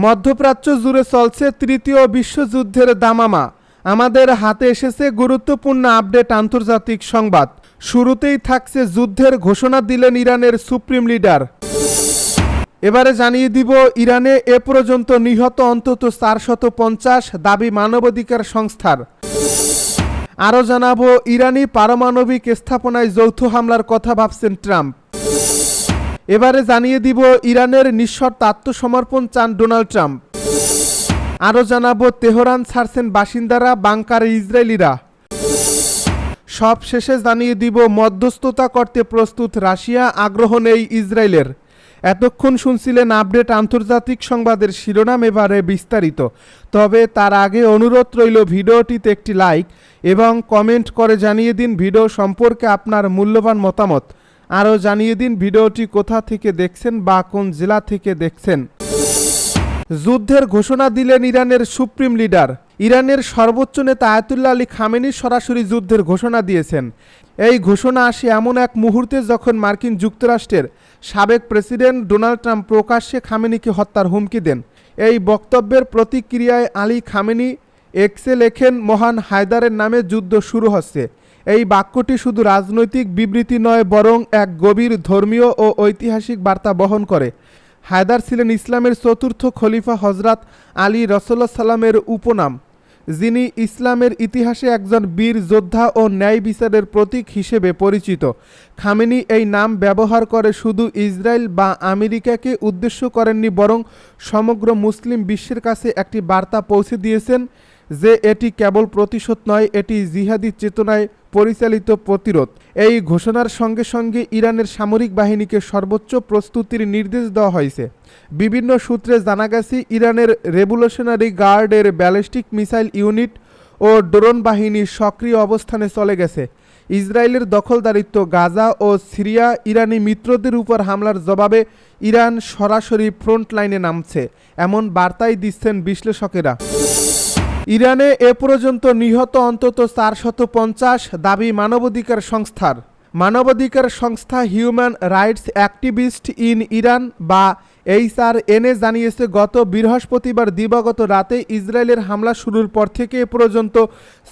মধ্যপ্রাচ্য জুড়ে চলছে তৃতীয় বিশ্বযুদ্ধের দামামা। আমাদের হাতে এসেছে গুরুত্বপূর্ণ আপডেট আন্তর্জাতিক সংবাদ। শুরুতেই থাকছে যুদ্ধের ঘোষণা দিলেন ইরানের সুপ্রিম লিডার। এবারে জানিয়ে দিব ইরানে এ পর্যন্ত নিহত অন্তত 450, দাবি মানবাধিকার সংস্থার। আরও জানাবো ইরানি পারমাণবিক স্থাপনায় যৌথ হামলার কথা ভাবছেন ট্রাম্প। এবারে জানিয়ে দিব ইরানের নিঃশর্ত আত্মসমর্পণ চান ডোনাল্ড ট্রাম্প। আরও জানাবো তেহরান ছাড়ছেন বাসিন্দারা, বাংকারে ইসরায়েলিরা। সব শেষে জানিয়ে দিব মধ্যস্থতা করতে প্রস্তুত রাশিয়া, আগ্রহ নেই ইসরায়েলের। এতক্ষণ শুনছিলেন আপডেট আন্তর্জাতিক সংবাদের শিরোনাম, এবারে বিস্তারিত। তবে তার আগে অনুরোধ রইল ভিডিওটিতে একটি লাইক এবং কমেন্ট করে জানিয়ে দিন ভিডিও সম্পর্কে আপনার মূল্যবান মতামত। আরও জানিয়ে দিন ভিডিওটি কোথা থেকে দেখছেন বা কোন জেলা থেকে দেখছেন। যুদ্ধের ঘোষণা দিলেন ইরানের সুপ্রিম লিডার। ইরানের সর্বোচ্চ নেতা আয়াতুল্লাহ আলী খামেনি সরাসরি যুদ্ধের ঘোষণা দিয়েছেন। এই ঘোষণা আসে এমন এক মুহূর্তে যখন মার্কিন যুক্তরাষ্ট্রের সাবেক প্রেসিডেন্ট ডোনাল্ড ট্রাম্প প্রকাশ্যে খামেনিকে হত্যার হুমকি দেন। এই বক্তব্যের প্রতিক্রিয়ায় আলী খামেনি এক্সে লেখেন, মহান হায়দারের নামে যুদ্ধ শুরু হচ্ছে। এই বাক্যটি শুধু রাজনৈতিক বিবৃতি নয়, বরং এক গভীর ধর্মীয় ও ঐতিহাসিক বার্তা বহন করে। হায়দার ছিলেন ইসলামের চতুর্থ খলিফা হজরত আলী রাসূলুল্লাহ সাল্লামের উপনাম, যিনি ইসলামের ইতিহাসে একজন বীর যোদ্ধা ও ন্যায় বিচারের প্রতীক হিসেবে পরিচিত। খামেনি এই নাম ব্যবহার করে শুধু ইসরায়েল বা আমেরিকাকে উদ্দেশ্য করেননি, বরং সমগ্র মুসলিম বিশ্বের কাছে একটি বার্তা পৌঁছে দিয়েছেন যে এটি কেবল প্রতিশোধ নয়, এটি জিহাদি চেতনায় পরিচালিত প্রতিরোধ। এই ঘোষণার সঙ্গে সঙ্গে ইরানের সামরিক বাহিনীকে সর্বোচ্চ প্রস্তুতির নির্দেশ দেওয়া হয়েছে। বিভিন্ন সূত্রে জানা গেছে ইরানের রেভলিউশনারি গার্ডের ব্যালিস্টিক মিসাইল ইউনিট ও ড্রোন বাহিনী সক্রিয় অবস্থানে চলে গেছে। ইসরায়েলের দখলদারিত্ব গাজা ও সিরিয়া ইরানি মিত্রদের উপর হামলার জবাবে ইরান সরাসরি ফ্রন্ট লাইনে নামছে, এমন বার্তাই দিচ্ছেন বিশ্লেষকেরা। ইরানে এ পর্যন্ত নিহত অন্তত 450, দাবি মানবাধিকার সংস্থার। মানবাধিকার সংস্থা human rights activist in Iran বা HRN জানিয়েছে, গত বৃহস্পতিবার দিবাগত রাতে ইসরায়েলের হামলা শুরুর পর থেকে এ পর্যন্ত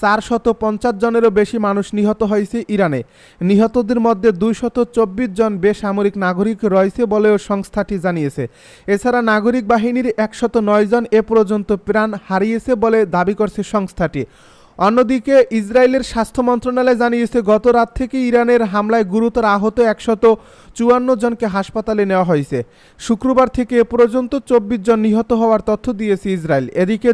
450 জনেরও বেশি মানুষ নিহত হয়েছে ইরানে। নিহতদের মধ্যে 224 জন বেসামরিক নাগরিক রয়েছে বলেও সংস্থাটি জানিয়েছে। এছাড়া নাগরিক বাহিনীর 109 জন এ পর্যন্ত প্রাণ হারিয়েছে বলে দাবি করছে সংস্থাটি। অন্যদিকে ইসরায়েলের স্বাস্থ্য মন্ত্রণালয় জানিয়েছে, গত রাত থেকে ইরানের হামলায় গুরুতর আহত 154 জনকে হাসপাতালে নেওয়া হয়েছে। শুক্রবার থেকে এ পর্যন্ত 24 জন নিহত হওয়ার তথ্য দিয়েছে ইসরায়েল। এদিকে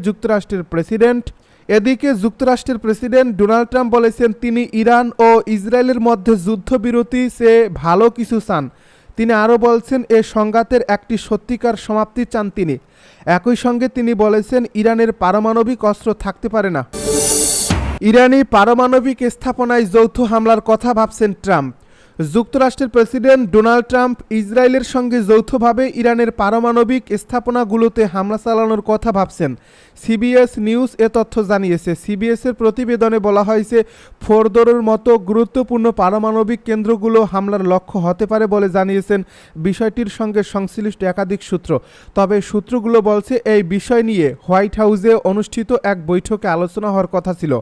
যুক্তরাষ্ট্রের প্রেসিডেন্ট ডোনাল্ড ট্রাম্প বলেছেন, তিনি ইরান ও ইসরায়েলের মধ্যে যুদ্ধবিরতি চেয়ে ভালো কিছু চান। তিনি আরও বলছেন, এ সংঘাতের একটি সত্যিকার সমাপ্তি চান তিনি। একই সঙ্গে তিনি বলেছেন, ইরানের পারমাণবিক অস্ত্র থাকতে পারে না। ইরানি পারমাণবিক স্থাপনায় যৌথ হামলার কথা ভাবছেন ট্রাম্প। যুক্তরাষ্ট্রের প্রেসিডেন্ট ডোনাল্ড ট্রাম্প ইসরায়েলের সঙ্গে যৌথভাবে ইরানের পারমাণবিক স্থাপনাগুলোতে হামলা চালানোর কথা ভাবছেন। সিবিএস নিউজ এ তথ্য জানিয়েছে। সিবিএসের প্রতিবেদনে বলা হয়েছে, ফোরদোরের মতো গুরুত্বপূর্ণ পারমাণবিক কেন্দ্রগুলো হামলার লক্ষ্য হতে পারে বলে জানিয়েছেন বিষয়টির সঙ্গে সংশ্লিষ্ট একাধিক সূত্র। তবে সূত্রগুলো বলছে, এই বিষয় নিয়ে হোয়াইট হাউসে অনুষ্ঠিত এক বৈঠকে আলোচনা হওয়ার কথা ছিল,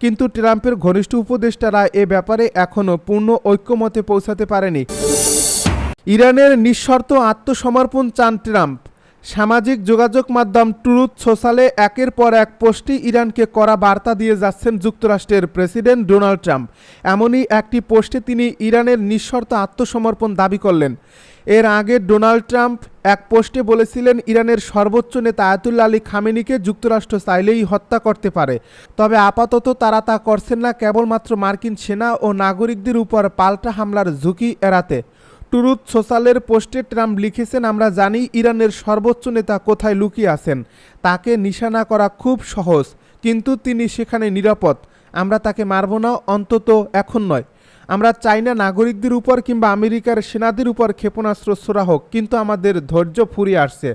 কিন্তু ট্রাম্পের ঘনিষ্ঠ উপদেষ্টারা এ ব্যাপারে এখনও পূর্ণ ঐক্যমতে পৌঁছাতে পারেনি। ইরানের নিঃশর্ত আত্মসমর্পণ চান ট্রাম্প। সামাজিক যোগাযোগ মাধ্যম ট্রুথ সোশ্যালে একের পর এক পোস্টে ইরানকে কড়া বার্তা দিয়ে যাচ্ছেন যুক্তরাষ্ট্রের প্রেসিডেন্ট ডোনাল্ড ট্রাম্প। এমনই একটি পোস্টে তিনি ইরানের নিঃশর্ত আত্মসমর্পণ দাবি করলেন। এর আগে ডোনাল্ড ট্রাম্প এক পোস্টে বলেছিলেন, ইরানের সর্বোচ্চ নেতা আয়াতুল্লাহ আলী খামেনিকে যুক্তরাষ্ট্র চাইলেই হত্যা করতে পারে, তবে আপাতত তারা তা করছেন না, কেবলমাত্র মার্কিন সেনা ও নাগরিকদের উপর পাল্টা হামলার ঝুঁকি এড়াতে। ট্রুথ সোশ্যালের পোস্টে ট্রাম্প লিখেছেন, আমরা জানি ইরানের সর্বোচ্চ নেতা কোথায় লুকিয়ে আছেন। তাকে নিশানা করা খুব সহজ, কিন্তু তিনি সেখানে নিরাপদ। আমরা তাকে মারব না, অন্তত এখন নয়। আমরা চাই না নাগরিকদের উপর কিংবা আমেরিকার সেনাদের উপর ক্ষেপণাস্ত্র ছোড়া হোক, কিন্তু আমাদের ধৈর্য ফুরিয়ে আসছে।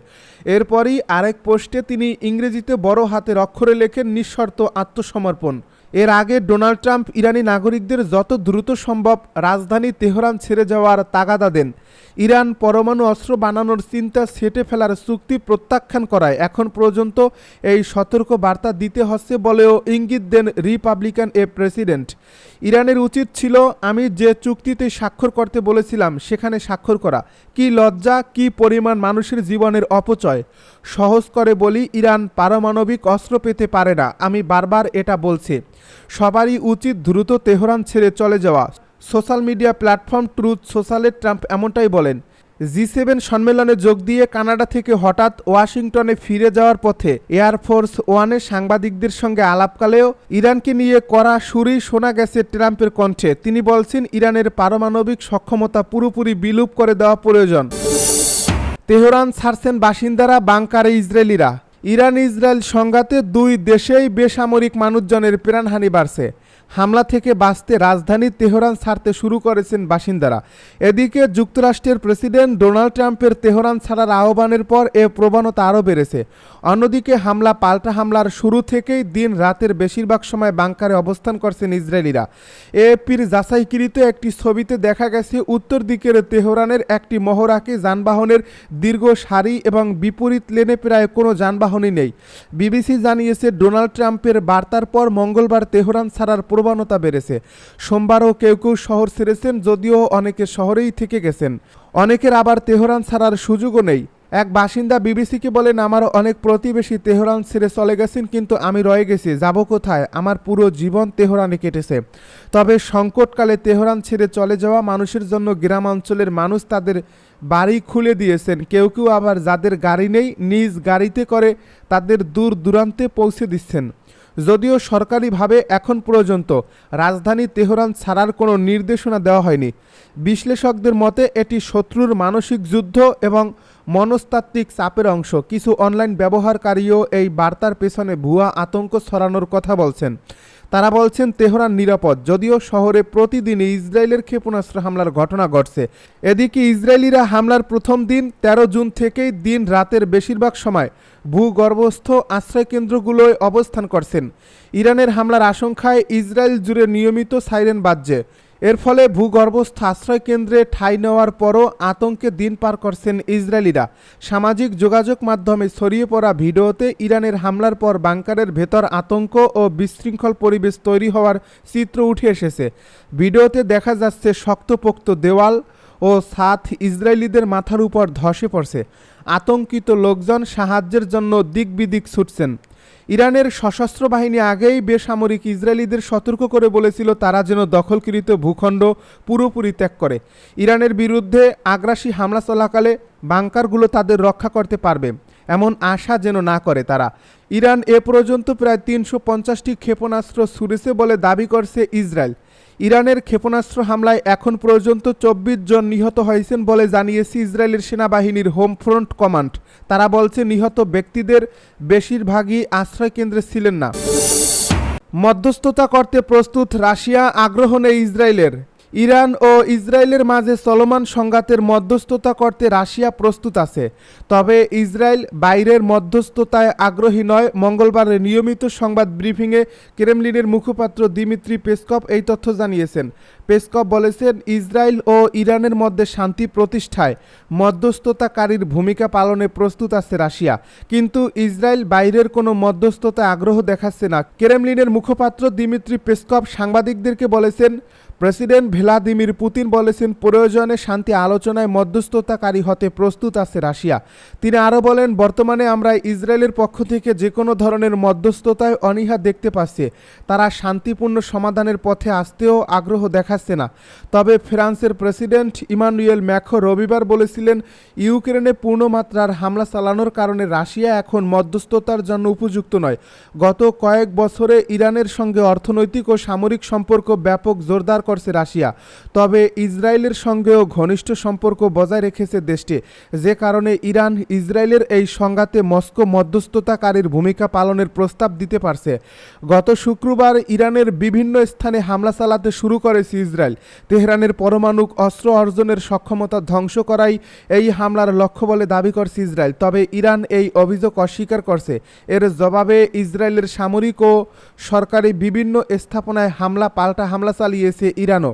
এরপরই আরেক পোস্টে তিনি ইংরেজিতে বড় হাতের অক্ষরে লেখেন, নিঃশর্ত আত্মসমর্পণ। এর আগে ডোনাল্ড ট্রাম্প ইরানি নাগরিকদের যত দ্রুত সম্ভব রাজধানী তেহরান ছেড়ে যাওয়ার তাগাদা দেন। ইরান পরমাণু অস্ত্র বানানোর চিন্তা ছেঁটে ফেলার চুক্তি প্রত্যাখ্যান করায় এখন পর্যন্ত এই সতর্ক বার্তা দিতে হচ্ছে বলেও ইঙ্গিত দেন রিপাবলিকান প্রেসিডেন্ট। ইরানের উচিত ছিল আমি যে চুক্তিতে স্বাক্ষর করতে বলেছিলাম সেখানে স্বাক্ষর করা। কি লজ্জা, কি পরিমাণ মানুষের জীবনের অপচয়। সহজ করে বলি, ইরান পারমাণবিক অস্ত্র পেতে পারে না, আমি বারবার এটা বলছি। সবারই উচিত দ্রুত তেহরান ছেড়ে চলে যাওয়া। সোশ্যাল মিডিয়া প্ল্যাটফর্ম ট্রুথ সোশ্যালে ট্রাম্প এমনটাই বলেন। G7 সম্মেলনে যোগ দিয়ে কানাডা থেকে হঠাৎ ওয়াশিংটনে ফিরে যাওয়ার পথে এয়ারফোর্স ওয়ানে সাংবাদিকদের সঙ্গে আলাপকালেও ইরানকে নিয়ে কড়া সুরেই শোনা গেছে ট্রাম্পের কণ্ঠে। তিনি বলছেন ইরানের পারমাণবিক সক্ষমতা পুরোপুরি বিলুপ করে দেওয়া প্রয়োজন। তেহরান ছাড়ছেন বাসিন্দারা, বাংকারে ইসরায়েলিরা। ইরান ইসরায়েল সংঘাতে দুই দেশেই বেসামরিক মানুষজনের প্রাণহানি বাড়ছে। হামলা থেকে বাঁচতে রাজধানী তেহরান ছাড়তে শুরু করেছেন বাসিন্দারা। এদিকে যুক্তরাষ্ট্রের প্রেসিডেন্ট ডোনাল্ড ট্রাম্পের তেহরান ছাড়ার আহ্বানের পর এ প্রবণতা আরও বেড়েছে। অন্যদিকে হামলা পাল্টা হামলার শুরু থেকেই দিন রাতের বেশিরভাগ সময় বাংকারে অবস্থান করছেন ইসরায়েলিরা। এএপির যাচাইকৃত একটি ছবিতে দেখা গেছে উত্তর দিকের তেহরানের একটি মহড়াকে যানবাহনের দীর্ঘ সারি এবং বিপরীত লেনে প্রায় কোনো যানবাহনই নেই। বিবিসি জানিয়েছে ডোনাল্ড ট্রাম্পের বার্তার পর মঙ্গলবার তেহরান ছাড়ার প্রবণতা বেড়েছে। সোমবারও কেউ কেউ শহর ছেড়েছেন, যদিও অনেকে শহরেই থেকে গেছেন। অনেকের আবার তেহরান ছাড়ার সুযোগও নেই। এক বাসিন্দা বিবিসিকে বলেন, আমার অনেক প্রতিবেশী তেহরান ছেড়ে চলে গেছেন, কিন্তু আমি রয়ে গেছি। যাব কোথায়? আমার পুরো জীবন তেহরানে কেটেছে। তবে সংকটকালে তেহরান ছেড়ে চলে যাওয়া মানুষের জন্য গ্রামাঞ্চলের মানুষ তাদের বাড়ি খুলে দিয়েছেন। কেউ কেউ আবার যাদের গাড়ি নেই নিজ গাড়িতে করে তাদের দূর দূরান্তে পৌঁছে দিচ্ছেন। যদিও সরকারিভাবে এখন পর্যন্ত রাজধানী তেহরান ছাড়ার কোনো নির্দেশনা দেওয়া হয়নি। বিশ্লেষকদের মতে এটি শত্রুর মানসিক যুদ্ধ এবং মনস্তাত্ত্বিক চাপের অংশ। কিছু অনলাইন ব্যবহারকারীও এই বার্তার পেছনে ভুয়া আতঙ্ক ছড়ানোর কথা বলছেন। তারা বলছেন তেহরান নিরাপদ, যদিও শহরে প্রতিদিনই ইসরায়েলের ক্ষেপণাস্ত্র হামলার ঘটনা ঘটছে। এদিকে ইসরায়েলিরা হামলার প্রথম দিন 13 জুন থেকেই দিন রাতের বেশিরভাগ সময় ভূগর্ভস্থ আশ্রয়কেন্দ্রগুলোয় অবস্থান করছেন। ইরানের হামলার আশঙ্কায় ইসরায়েল জুড়ে নিয়মিত সাইরেন বাজছে। এর ফলে ভূগর্ভস্থ আশ্রয়কেন্দ্রে ঠাঁই নেওয়ার পরও আতঙ্কে দিন পার করছেন ইসরায়েলিরা। সামাজিক যোগাযোগ মাধ্যমে ছড়িয়ে পড়া ভিডিওতে ইরানের হামলার পর বাংকারের ভেতর আতঙ্ক ও বিশৃঙ্খল পরিবেশ তৈরি হওয়ার চিত্র উঠে এসেছে। ভিডিওতে দেখা যাচ্ছে শক্তপোক্ত দেওয়াল ও ছাদ ইসরায়েলিদের মাথার উপর ধসে পড়ছে। আতঙ্কিত লোকজন সাহায্যের জন্য দিক বিদিক ছুটছেন। ইরানের সশস্ত্র বাহিনী আগেই বেসামরিক ইসরায়েলিদের সতর্ক করে বলেছিল তারা যেন দখলকৃত ভূখণ্ড পুরোপুরি ত্যাগ করে। ইরানের বিরুদ্ধে আগ্রাসী হামলা চলাকালে বাংকারগুলো তাদের রক্ষা করতে পারবে এমন আশা যেন না করে তারা। ইরান এ পর্যন্ত প্রায় 350টি ক্ষেপণাস্ত্র ছুড়েছে বলে দাবি করছে ইসরায়েল। ইরানের ক্ষেপণাস্ত্র হামলায় এখন পর্যন্ত 24 জন নিহত হয়েছেন বলে জানিয়েছে ইসরায়েলের সেনাবাহিনীর হোম ফ্রন্ট কমান্ড। তারা বলছে নিহত ব্যক্তিদের বেশিরভাগই আশ্রয়কেন্দ্রে ছিলেন না। মধ্যস্থতা করতে প্রস্তুত রাশিয়া, আগ্রহ নেই ইসরায়েলের। ইরান ও ইসরায়েলের মাঝে চলমান সংঘাতের মধ্যস্থতা করতে রাশিয়া প্রস্তুত আছে, তবে ইসরায়েল বাইরের মধ্যস্থতায় আগ্রহী নয়। মঙ্গলবার নিয়মিত সংবাদ ব্রিফিংয়ে ক্রেমলিনের মুখপাত্র দিমিত্রি পেসকভ এই তথ্য জানিয়েছেন। পেসকভ বলেছেন, ইসরায়েল ও ইরানের মধ্যে শান্তি প্রতিষ্ঠায় মধ্যস্থতাকারীর ভূমিকা পালনে প্রস্তুত আছে রাশিয়া, কিন্তু ইসরায়েল বাইরের কোনো মধ্যস্থতায় আগ্রহ দেখাচ্ছে না। ক্রেমলিনের মুখপাত্র দিমিত্রি পেসকভ সাংবাদিকদেরকে বলেছেন, প্রেসিডেন্ট ভ্লাদিমির পুতিন বলেছেন প্রয়োজনে শান্তি আলোচনায় মধ্যস্থতাকারী হতে প্রস্তুত আছে রাশিয়া। তিনি আরও বলেন, বর্তমানে আমরা ইসরায়েলের পক্ষ থেকে যে কোনো ধরনের মধ্যস্থতায় অনীহা দেখতে পাচ্ছি। তারা শান্তিপূর্ণ সমাধানের পথে আসতেও আগ্রহ দেখাচ্ছে না। তবে ফ্রান্সের প্রেসিডেন্ট ইমানুয়েল ম্যাক্রো রবিবার বলেছিলেন, ইউক্রেনে পূর্ণমাত্রার হামলা চালানোর কারণে রাশিয়া এখন মধ্যস্থতার জন্য উপযুক্ত নয়। গত কয়েক বছরে ইরানের সঙ্গে অর্থনৈতিক ও সামরিক সম্পর্ক ব্যাপক জোরদার করছে রাশিয়া। তবে ইসরায়েলের সঙ্গেও ঘনিষ্ঠ সম্পর্ক বজায় রেখেছে দেশটি, যে কারণে ইরান ইসরায়েলের এই সংঘাতে মস্কো মধ্যস্থতাকারীর ভূমিকা পালনের প্রস্তাব দিতে পারছে। গত শুক্রবার ইরানের বিভিন্ন স্থানে হামলা চালাতে শুরু করেছে ইসরায়েল। তেহরানের পারমাণবিক অস্ত্র অর্জনের সক্ষমতা ধ্বংস করাই এই হামলার লক্ষ্য বলে দাবি করছে ইসরায়েল। তবে ইরান এই অভিযোগ অস্বীকার করছে। এর জবাবে ইসরায়েলের সামরিক ও সরকারি বিভিন্ন স্থাপনায় পাল্টা হামলা চালিয়েছে ইরানও।